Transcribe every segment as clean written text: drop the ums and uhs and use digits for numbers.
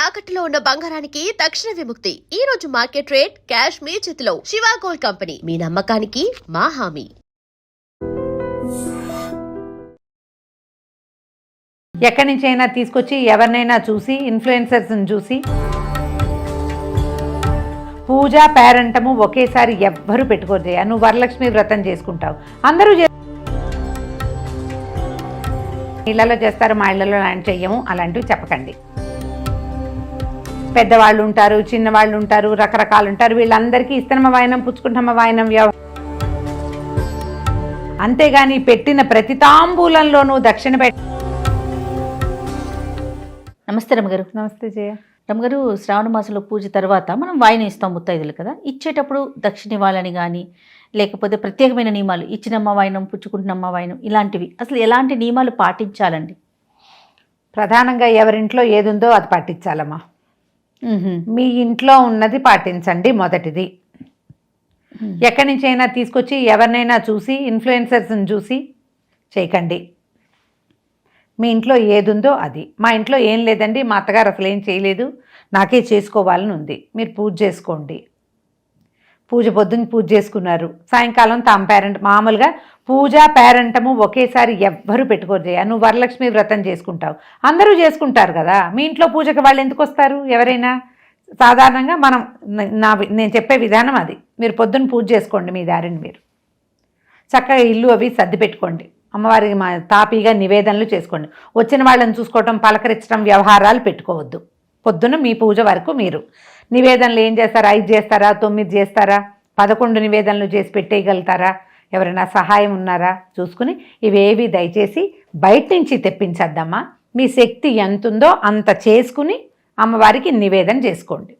తాకట్టులో ఉన్న బంగారానికి తక్షణ విముక్తి. ఈ రోజు మార్కెట్ రేట్ క్యాష్ మీ చేతిలో. శివ గోల్డ్ కంపెనీ, మీ నమ్మకానికి మా హామీ. ఎక్కడి నుంచైనా తీసుకొచ్చి ఎవరినైనా చూసి ఇన్ఫ్లుయెన్సర్స్ని చూసి పూజ పేరంటము ఒకేసారి ఎవ్వరూ పెట్టుకోరు. నువ్వు వరలక్ష్మి వ్రతం చేసుకుంటావు, అందరూ ఇళ్లలో చేస్తారు, మా ఇళ్లలో అలాంటి చెయ్యము, అలాంటివి చెప్పకండి. పెద్దవాళ్ళు ఉంటారు, చిన్నవాళ్ళు ఉంటారు, రకరకాలు ఉంటారు. వీళ్ళందరికీ ఇస్తనమ్మ వాయనం పుచ్చుకుంటమ్మ వాయనం అంతేగాని పెట్టిన ప్రతి తాంబూలంలోనూ దక్షిణ నమస్తే రమ్మగారు. నమస్తే జయ. రమ్మగారు, శ్రావణ మాసంలో పూజ తర్వాత మనం వాయిన ఇస్తాం ముత్తైదులు కదా, ఇచ్చేటప్పుడు దక్షిణ ఇవ్వాలని కానీ లేకపోతే ప్రత్యేకమైన నియమాలు, ఇచ్చినమ్మ వాయనం పుచ్చుకుంటున్నమ్మ వాయనం ఇలాంటివి అసలు ఎలాంటి నియమాలు పాటించాలండి? ప్రధానంగా ఎవరింట్లో ఏది ఉందో అది పాటించాలమ్మా. మీ ఇంట్లో ఉన్నది పాటించండి. మొదటిది, ఎక్కడి నుంచైనా తీసుకొచ్చి ఎవరినైనా చూసి ఇన్ఫ్లుయెన్సర్స్ని చూసి చేయకండి. మీ ఇంట్లో ఏది ఉందో అది. మా ఇంట్లో ఏం లేదండి, మా అత్తగారు అసలు ఏం చేయలేదు, నాకే చేసుకోవాలని ఉంది, మీరు పూజ చేసుకోండి. పూజ పొద్దున్న పూజ చేసుకున్నారు, సాయంకాలం తాము పేరెంట్ మామూలుగా పూజ పేరంటము ఒకేసారి ఎవ్వరూ పెట్టుకోరు. నువ్వు వరలక్ష్మి వ్రతం చేసుకుంటావు, అందరూ చేసుకుంటారు కదా, మీ ఇంట్లో పూజకి వాళ్ళు ఎందుకు వస్తారు? ఎవరైనా సాధారణంగా నేను చెప్పే విధానం అది. మీరు పొద్దున్న పూజ చేసుకోండి, మీ దారిని మీరు చక్కగా ఇల్లు అవి సర్ది పెట్టుకోండి, అమ్మవారికి తాపీగా నివేదనలు చేసుకోండి. వచ్చిన వాళ్ళని చూసుకోవటం, పలకరించడం, వ్యవహారాలు పెట్టుకోవద్దు. పొద్దున్న మీ పూజ వరకు మీరు నివేదనలు ఏం చేస్తారా? 5 చేస్తారా, 9 చేస్తారా, 11 నివేదనలు చేసి పెట్టేయగలుగుతారా? ఎవరైనా సహాయం ఉన్నారా చూసుకుని ఇవేవి దయచేసి బయట నుంచి తెప్పించద్దమ్మా. మీ శక్తి ఎంతుందో అంత చేసుకుని అమ్మవారికి నివేదన చేసుకోండి.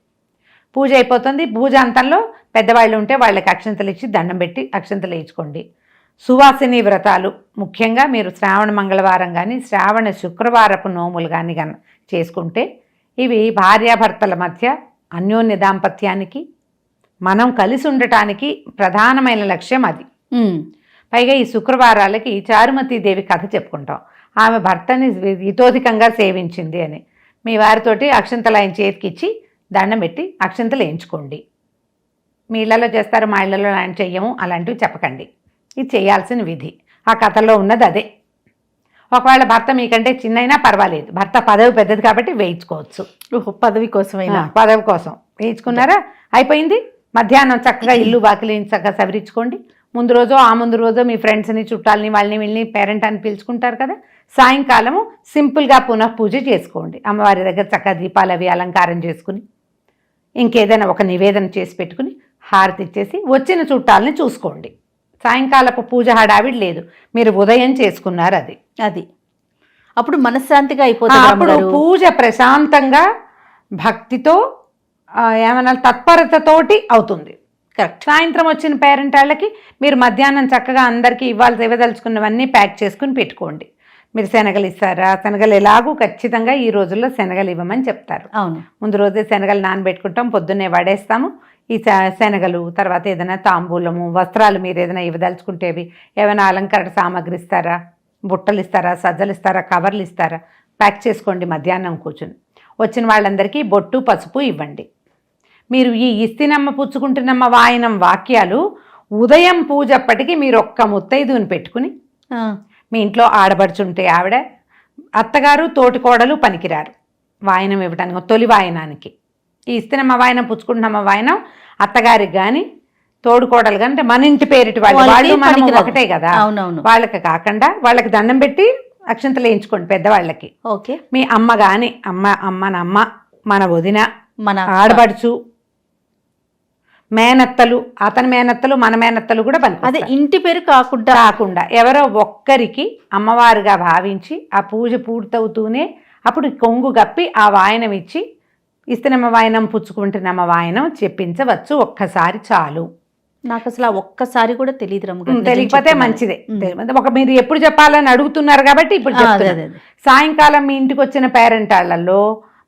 పూజ అయిపోతుంది. పూజ అంతంలో పెద్దవాళ్ళు ఉంటే వాళ్ళకి అక్షంతలు ఇచ్చి దండం పెట్టి అక్షంతలు వేయించుకోండి. సువాసిని వ్రతాలు ముఖ్యంగా మీరు శ్రావణ మంగళవారం కానీ శ్రావణ శుక్రవారపు నోములు కానీ చేసుకుంటే ఇవి భార్యాభర్తల మధ్య అన్యోన్య దాంపత్యానికి, మనం కలిసి ఉండటానికి ప్రధానమైన లక్ష్యం అది. పైగా ఈ శుక్రవారాలకి చారుమతీదేవి కథ చెప్పుకుంటాం. ఆమె భర్తని ఇతోధికంగా సేవించింది అని. మీ వారితోటి అక్షంతలు ఆయన చేతికిచ్చి దండం పెట్టి అక్షంతలు వేయించుకోండి. మీ ఇళ్లలో చేస్తారు, మా ఇళ్లలో ఆయన చెయ్యము, అలాంటివి చెప్పకండి. ఇది చేయాల్సిన విధి. ఆ కథలో ఉన్నది అదే. ఒకవేళ భర్త మీకంటే చిన్నైనా పర్వాలేదు, భర్త పదవి పెద్దది కాబట్టి వేయించుకోవచ్చు. పదవి కోసమైనా, పదవి కోసం వేయించుకున్నారా, అయిపోయింది. మధ్యాహ్నం చక్కగా ఇల్లు బాకిలి చక్కగా సవరించుకోండి. ముందు రోజో ఆ ముందు రోజో మీ ఫ్రెండ్స్ని, చుట్టాలని, వాళ్ళని వీళ్ళని పేరెంట్ అని పిలుచుకుంటారు కదా, సాయంకాలము సింపుల్గా పునః పూజ చేసుకోండి. అమ్మవారి దగ్గర చక్కగా దీపాలు అవి అలంకారం చేసుకుని ఇంకేదైనా ఒక నివేదన చేసి పెట్టుకుని హారతి ఇచ్చేసి వచ్చిన చుట్టాలని చూసుకోండి. సాయంకాలపు పూజ హడావిడి లేదు, మీరు ఉదయం చేసుకున్నారు అది అప్పుడు మనశ్శాంతిగా అయిపోతుంది. అప్పుడు పూజ ప్రశాంతంగా భక్తితో ఏమన్నా తత్పరతతోటి అవుతుంది. కరెక్ట్. సాయంత్రం వచ్చిన పేరెంట్ వాళ్ళకి మీరు మధ్యాహ్నం చక్కగా అందరికీ ఇవ్వదలుచుకున్నవన్నీ ప్యాక్ చేసుకుని పెట్టుకోండి. మీరు శనగలు ఇస్తారా? శనగలు ఎలాగూ ఖచ్చితంగా ఈ రోజుల్లో శనగలు ఇవ్వమని చెప్తారు. అవును, ముందు రోజే శనగలు నానబెట్టుకుంటాం, పొద్దున్నే వడేస్తాము. ఈ శనగలు తర్వాత ఏదైనా తాంబూలము, వస్త్రాలు మీరు ఏదైనా ఇవ్వదలుచుకుంటేవి, ఏమైనా అలంకరణ సామాగ్రి ఇస్తారా, బుట్టలు ఇస్తారా, సజ్జలు ఇస్తారా, కవర్లు ఇస్తారా, ప్యాక్ చేసుకోండి. మధ్యాహ్నం కూర్చుని వచ్చిన వాళ్ళందరికీ బొట్టు పసుపు ఇవ్వండి. మీరు ఈ ఇస్తినమ్మ పుచ్చుకుంటున్నమ్మ వాయనం వాక్యాలు ఉదయం పూజ అప్పటికి మీరు ఒక్క ముత్తైదుని పెట్టుకుని, మీ ఇంట్లో ఆడబడుచుంటే ఆవిడ, అత్తగారు, తోటికోడలు పనికిరారు వాయనం ఇవ్వడానికి, తొలి వాయనానికి. ఈ ఇస్తినమ్మ వాయనం పుచ్చుకుంటున్నమ్మ వాయనం అత్తగారికి కానీ తోడుకోడలు కానీ, అంటే మన ఇంటి పేరిటి వాళ్ళు మనం ఒకటే కదా, వాళ్ళకి కాకుండా వాళ్ళకి దండం పెట్టి అక్షంతలు వేయించుకోండి పెద్దవాళ్ళకి. ఓకే. మీ అమ్మ కానీ అమ్మ, మన వదిన, మన ఆడబడుచు, మేనత్తలు, అతని మేనత్తలు, మన మేనత్తలు కూడా పని. అదే ఇంటి పేరు కాకుండా ఎవరో ఒక్కరికి అమ్మవారుగా భావించి ఆ పూజ పూర్తవుతూనే అప్పుడు కొంగు గప్పి ఆ వాయనం ఇచ్చి ఇస్తనమ్మ వాయనం పుచ్చుకుంటున్నమ్మ వాయనం చెప్పించవచ్చు. ఒక్కసారి చాలు. నాకు అసలు ఆ ఒక్కసారి కూడా తెలియదు రమ్మ. తెలియకపోతే మంచిదే. మీరు ఎప్పుడు చెప్పాలని అడుగుతున్నారు కాబట్టి ఇప్పుడు చెప్తాను. సాయంకాలం మీ ఇంటికి వచ్చిన పేరెంట్ వాళ్ళల్లో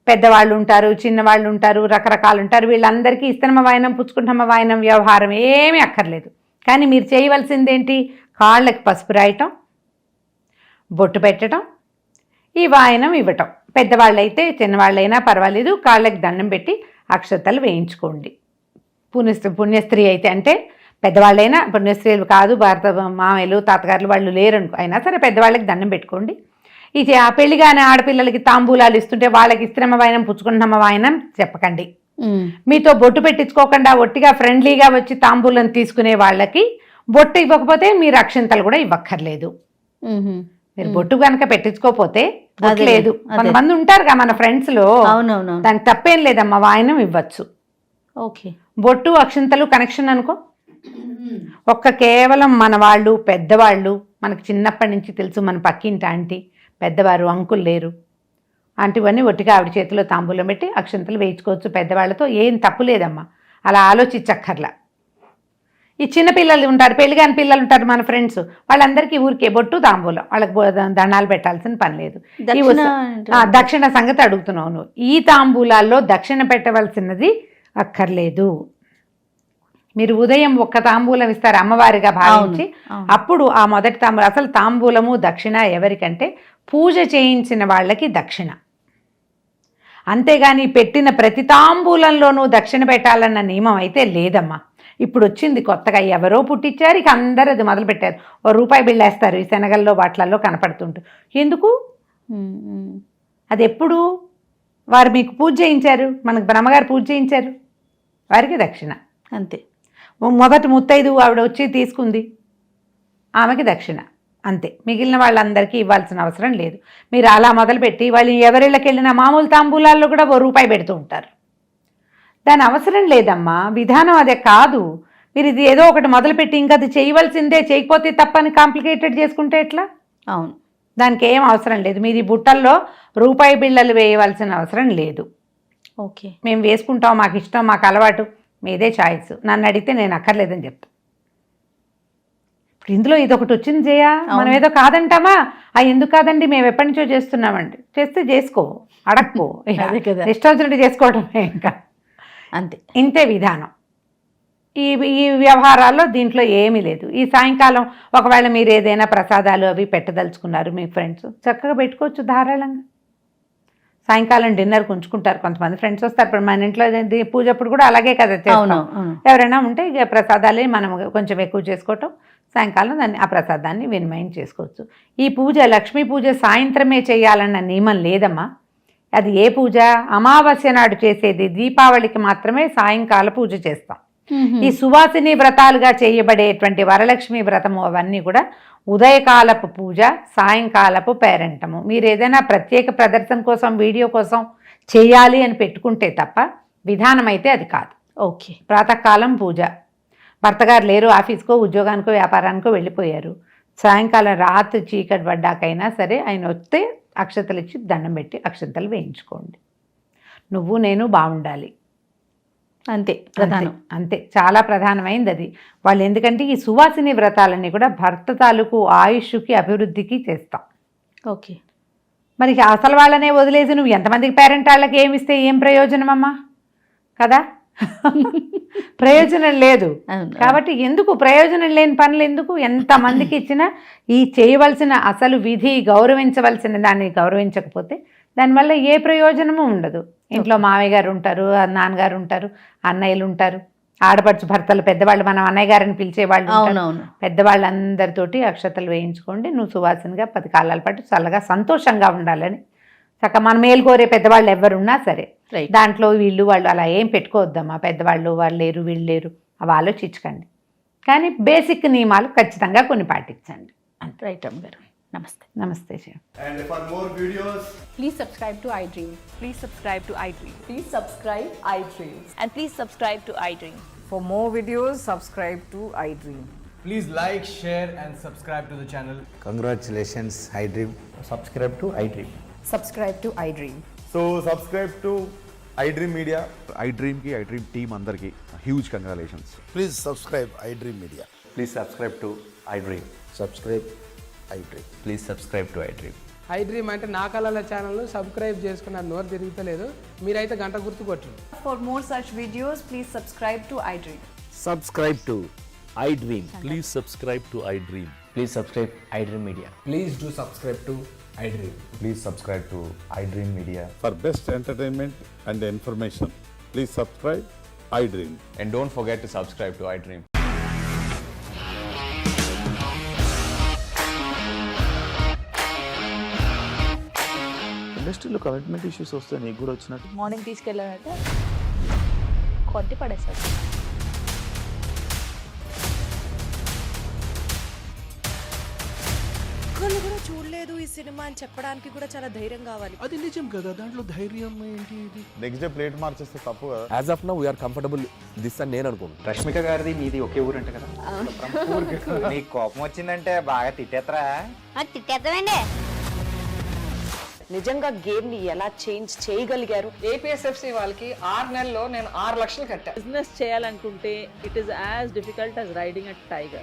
పెద్దవాళ్ళు ఉంటారు, చిన్నవాళ్ళు ఉంటారు, రకరకాలు ఉంటారు. వీళ్ళందరికీ ఇస్తనమ్మ వాయనం పుచ్చుకుంటున్నమ్మ వాయనం వ్యవహారం ఏమీ అక్కర్లేదు. కానీ మీరు చేయవలసింది ఏంటి? కాళ్ళకి పసుపు రాయటం, బొట్టు పెట్టడం, ఈ వాయనం ఇవ్వటం. పెద్దవాళ్ళైతే చిన్నవాళ్ళైనా పర్వాలేదు, కాళ్ళకి దండం పెట్టి అక్షతలు వేయించుకోండి. పుణ్యస్త్రీ అయితే, అంటే పెద్దవాళ్ళైనా, పుణ్యస్త్రీలు కాదు, భారత మామయ్యలు తాతగారులు వాళ్ళు లేరనుకో, అయినా సరే పెద్దవాళ్ళకి దండం పెట్టుకోండి. ఇది ఆ పెళ్లిగానే ఆడపిల్లలకి తాంబూలాలు ఇస్తుంటే వాళ్ళకి ఇస్త్రమ వాయనం పుచ్చుకుంటున్నమ్మ వాయనం చెప్పకండి. మీతో బొట్టు పెట్టించుకోకుండా ఒట్టిగా ఫ్రెండ్లీగా వచ్చి తాంబూలం తీసుకునే వాళ్ళకి బొట్టు ఇవ్వకపోతే మీరు అక్షింతలు కూడా ఇవ్వక్కర్లేదు. మీరు బొట్టు కనుక పెట్టించుకోకపోతే బొట్టు లేదు. కొంతమంది ఉంటారుగా మన ఫ్రెండ్స్ లో, దానికి తప్పేం లేదమ్మా, వాయనం ఇవ్వచ్చు. ఓకే, బొట్టు అక్షింతలు కనెక్షన్ అనుకో. కేవలం మన వాళ్ళు పెద్దవాళ్ళు, మనకు చిన్నప్పటి నుంచి తెలుసు, మన పక్కింటి ఆంటీ, పెద్దవారు, అంకుల్ లేరు, ఆంటీవన్నీ ఒట్టిగా ఆవిడ చేతిలో తాంబూలం పెట్టి అక్షింతలు వేయించుకోవచ్చు. పెద్దవాళ్ళతో ఏం తప్పు లేదమ్మా, అలా ఆలోచించక్కర్లా. ఈ చిన్నపిల్లలు ఉంటారు, పెళ్ళిగాని పిల్లలు ఉంటారు మన ఫ్రెండ్స్, వాళ్ళందరికీ ఊరికే బొట్టు తాంబూలం, వాళ్ళకి దండాలు పెట్టాల్సిన పని లేదు. దక్షిణ సంగతి అడుగుతున్నావు నువ్వు. ఈ తాంబూలాల్లో దక్షిణ పెట్టవలసినది అక్కర్లేదు. మీరు ఉదయం ఒక్క తాంబూలం ఇస్తారు అమ్మవారిగా భావించి, అప్పుడు ఆ మొదటి తాంబూలం, అసలు తాంబూలము దక్షిణ ఎవరికంటే పూజ చేయించిన వాళ్ళకి దక్షిణ. అంతేగాని పెట్టిన ప్రతి తాంబూలంలోనూ దక్షిణ పెట్టాలన్న నియమం అయితే లేదమ్మా. ఇప్పుడు వచ్చింది కొత్తగా, ఎవరో పుట్టించారు, ఇక అందరూ అది మొదలు పెట్టారు. ₹1 బిళ్ళేస్తారు ఈ శనగల్లో వాటిలలో కనపడుతుంటూ. ఎందుకు? అది ఎప్పుడు వారు మీకు పూజ చేయించారు, మనకు బ్రహ్మగారు పూజ చేయించారు, వారికి దక్షిణ అంతే. మొదటి ముత్తైదు ఆవిడ వచ్చి తీసుకుంది, ఆమెకి దక్షిణ అంతే. మిగిలిన వాళ్ళందరికీ ఇవ్వాల్సిన అవసరం లేదు. మీరు అలా మొదలుపెట్టి వాళ్ళు ఎవరిళ్ళకి వెళ్ళినా మామూలు తాంబూలాల్లో కూడా ₹1 పెడుతూ ఉంటారు. దాని అవసరం లేదమ్మా, విధానం అదే కాదు. మీరు ఇది ఏదో ఒకటి మొదలుపెట్టి ఇంకా అది చేయవలసిందే, చేయకపోతే తప్పని కాంప్లికేటెడ్ చేసుకుంటే ఎట్లా? అవును, దానికి ఏం అవసరం లేదు. మీరు ఈ బుట్టల్లో ₹1 బిళ్ళలు వేయవలసిన అవసరం లేదు. ఓకే, మేము వేసుకుంటాం, మాకు ఇష్టం, మాకు అలవాటు, మీదే చాయిస్. నన్ను అడిగితే నేను అక్కర్లేదని చెప్తా. ఇప్పుడు ఇందులో ఇదొకటి వచ్చింది జయ, మనం ఏదో కాదంటామా? ఎందుకు కాదండి, మేము ఎప్పటి నుంచో చేస్తున్నామండి. చేస్తే చేసుకో, అడక్కో, ఇష్టం వచ్చినట్టు చేసుకోవడమే ఇంకా అంతే. ఇంతే విధానం. ఈ వ్యవహారాల్లో దీంట్లో ఏమీ లేదు. ఈ సాయంకాలం ఒకవేళ మీరు ఏదైనా ప్రసాదాలు అవి పెట్టదలుచుకున్నారు, మీ ఫ్రెండ్స్ చక్కగా పెట్టుకోవచ్చు ధారాళంగా. సాయంకాలం డిన్నర్కి ఉంచుకుంటారు కొంతమంది ఫ్రెండ్స్ వస్తారు. ఇప్పుడు మన ఇంట్లో పూజ అప్పుడు కూడా అలాగే కదా చేస్తాం. ఎవరైనా ఉంటే ఇక ప్రసాదాలే మనం కొంచెం ఎక్కువ చేసుకోవటం, సాయంకాలం దాన్ని ఆ ప్రసాదాన్ని వినిమయం చేసుకోవచ్చు. ఈ పూజ లక్ష్మీ పూజ సాయంత్రమే చేయాలన్న నియమం లేదమ్మా. అది ఏ పూజ? అమావాస్య నాడు చేసేది. దీపావళికి మాత్రమే సాయంకాల పూజ చేస్తాం. ఈ సువాసిని వ్రతాలుగా చేయబడేటువంటి వరలక్ష్మి వ్రతము అవన్నీ కూడా ఉదయకాలపు పూజ, సాయంకాలపు పేరంటము. మీరు ఏదైనా ప్రత్యేక ప్రదర్శన కోసం, వీడియో కోసం చేయాలి అని పెట్టుకుంటే తప్ప విధానం అయితే అది కాదు. ఓకే, ప్రాతకాలం పూజ, భర్తగారు లేరు, ఆఫీస్కో ఉద్యోగానికో వ్యాపారానికో వెళ్ళిపోయారు, సాయంకాలం రాత్రి చీకటి పడ్డాకైనా సరే ఆయన వస్తే అక్షతలు ఇచ్చి దండం పెట్టి అక్షతలు వేయించుకోండి. నువ్వు నేను బాగుండాలి, అంతే ప్రధానం. అంతే, చాలా ప్రధానమైంది అది. వాళ్ళు ఎందుకంటే ఈ సువాసిని వ్రతాలన్నీ కూడా భర్త తాలూకు ఆయుష్కి అభివృద్ధికి చేస్తాం. ఓకే, మరి అసలు వాళ్ళనే వదిలేసి నువ్వు ఎంతమందికి పేరెంట్ వాళ్ళకి ఏమిస్తే ఏం ప్రయోజనం అమ్మా కదా? ప్రయోజనం లేదు. కాబట్టి ఎందుకు ప్రయోజనం లేని పనులు ఎందుకు? ఎంతమందికి ఇచ్చినా ఈ చేయవలసిన అసలు విధి, గౌరవించవలసిన దాన్ని గౌరవించకపోతే దానివల్ల ఏ ప్రయోజనము ఉండదు. ఇంట్లో మావయ్య గారు ఉంటారు, నాన్నగారు ఉంటారు, అన్నయ్యలు ఉంటారు, ఆడపడుచు భర్తలు, పెద్దవాళ్ళు, మనం అన్నయ్య గారిని పిలిచేవాళ్ళు, పెద్దవాళ్ళందరితోటి అక్షతలు వేయించుకోండి. నువ్వు సువాసనగా 10 కాలాల పాటు చల్లగా సంతోషంగా ఉండాలని. చక్కగా మన మేలు కోరే పెద్దవాళ్ళు ఎవరున్నా సరే దాంట్లో వీళ్ళు వాళ్ళు అలా ఏం పెట్టుకోవద్దమ్మా. పెద్దవాళ్ళు వాళ్ళు లేరు, వీళ్ళు లేరు, అవి ఆలోచించకండి. కానీ బేసిక్ నియమాలు ఖచ్చితంగా కొన్ని పాటించండి. రైట్ అమ్మ గారు, నమస్తే. నమస్తే. And for more videos, please subscribe to iDream. Please subscribe to iDream. Please subscribe iDream. And please subscribe to iDream. For more videos, subscribe to iDream. please like, share and subscribe to the channel. Congratulations, iDream. Subscribe to iDream. Subscribe to iDream. So subscribe to iDream Media. iDream team andarki huge congratulations. Please subscribe iDream Media. Please subscribe to iDream. Subscribe iDream. Please subscribe to iDream. iDream అంటే నా కళల ఛానల్ను subscribe చేసుకున్న నోరు తిరుగుతలేదు, మీరైతే గంట గుర్తు కొట్టండి. For more such videos, please subscribe to iDream. Subscribe to iDream. Please subscribe to iDream. Please subscribe iDream Media. Please do subscribe to iDream. Please subscribe to iDream Media. For best entertainment and information, please subscribe iDream. And don't forget to subscribe to iDream. ఇండస్ట్రీలో commitment issues వస్తే నీకు కూడా వచ్చినట్టు morning తీసుకెళ్ళాలంటే కొట్టి పడేసాడు. ఒక్కళ్ళు కూడా చూడలేదు ఈ సినిమా అని చెప్పడానికి కూడా చాలా ధైర్యం కావాలి. అది నిజం కదా, దాంట్లో ధైర్యం ఏంటి ఇది? నెక్స్ట్ డే ప్లేట్ మార్చేస్తే తప్పు కదా. As of now we are comfortable this అని నేను అనుకుంటున్నాను. రష్మిక గారిది మీది ఒకే ఊరంట కదా? నీకు కోపం వచ్చిందంటే బాగా తిట్టేత్తరా? తిట్టేద్దామండి. నిజంగా గేమ్ ని ఎలా చేంజ్ చేయగలిగారు? ఏపీఎస్ఎఫ్సి వాళ్ళకి 6 నెలల్లో నేను 6 లక్షలు కట్టా. బిజినెస్ చేయాలనుకుంటే it is as difficult as riding a tiger.